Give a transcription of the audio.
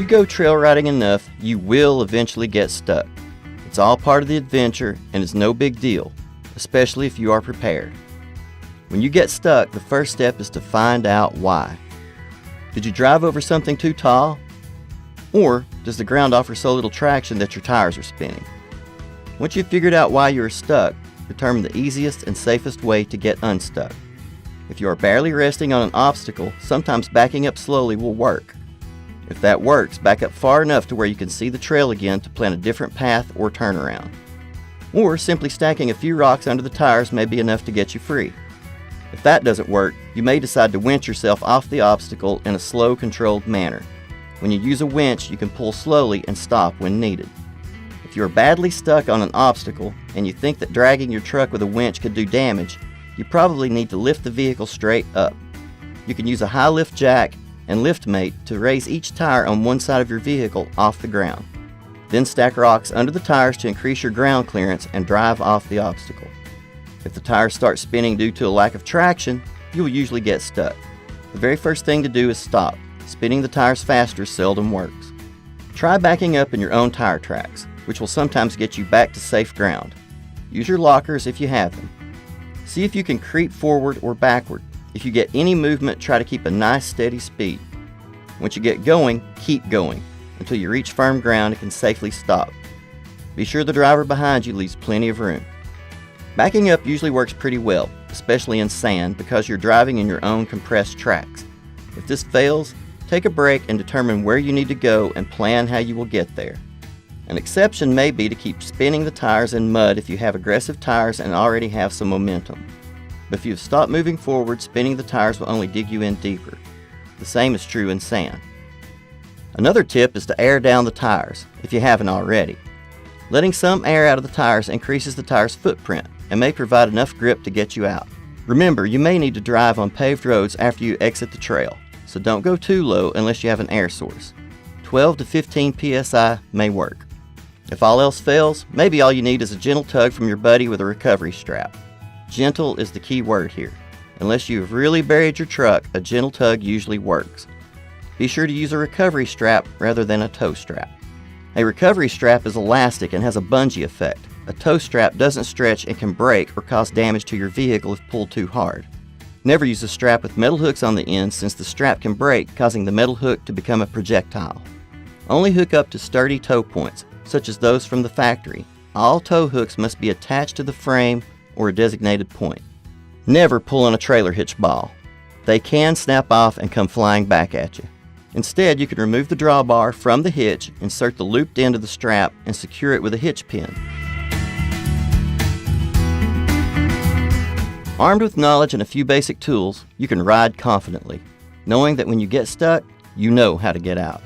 you go trail riding enough, you will eventually get stuck. It's all part of the adventure and is no big deal, especially if you are prepared. When you get stuck, the first step is to find out why. Did you drive over something too tall? Or does the ground offer so little traction that your tires are spinning? Once you've figured out why you are stuck, determine the easiest and safest way to get unstuck. If you are barely resting on an obstacle, sometimes backing up slowly will work. If that works, back up far enough to where you can see the trail again to plan a different path or turnaround. Or simply stacking a few rocks under the tires may be enough to get you free. If that doesn't work, you may decide to winch yourself off the obstacle in a slow, controlled manner. When you use a winch, you can pull slowly and stop when needed. If you are badly stuck on an obstacle and you think that dragging your truck with a winch could do damage, you probably need to lift the vehicle straight up. You can use a high lift jack and lift mate to raise each tire on one side of your vehicle off the ground. Then stack rocks under the tires to increase your ground clearance and drive off the obstacle. If the tires start spinning due to a lack of traction, you will usually get stuck. The very first thing to do is stop. Spinning the tires faster seldom works. Try backing up in your own tire tracks, which will sometimes get you back to safe ground. Use your lockers if you have them. See if you can creep forward or backward. If you get any movement, try to keep a nice steady speed. Once you get going, keep going until you reach firm ground and can safely stop. Be sure the driver behind you leaves plenty of room. Backing up usually works pretty well, especially in sand, because you're driving in your own compressed tracks. If this fails, take a break and determine where you need to go and plan how you will get there. An exception may be to keep spinning the tires in mud if you have aggressive tires and already have some momentum. But if you have stopped moving forward, spinning the tires will only dig you in deeper. The same is true in sand. Another tip is to air down the tires, if you haven't already. Letting some air out of the tires increases the tire's footprint and may provide enough grip to get you out. Remember, you may need to drive on paved roads after you exit the trail, so don't go too low unless you have an air source. 12 to 15 psi may work. If all else fails, maybe all you need is a gentle tug from your buddy with a recovery strap. Gentle is the key word here. Unless you have really buried your truck, a gentle tug usually works. Be sure to use a recovery strap rather than a tow strap. A recovery strap is elastic and has a bungee effect. A tow strap doesn't stretch and can break or cause damage to your vehicle if pulled too hard. Never use a strap with metal hooks on the end, since the strap can break, causing the metal hook to become a projectile. Only hook up to sturdy tow points, such as those from the factory. All tow hooks must be attached to the frame or a designated point. Never pull on a trailer hitch ball. They can snap off and come flying back at you. Instead, you can remove the drawbar from the hitch, insert the looped end of the strap, and secure it with a hitch pin. Armed with knowledge and a few basic tools, you can ride confidently, knowing that when you get stuck, you know how to get out.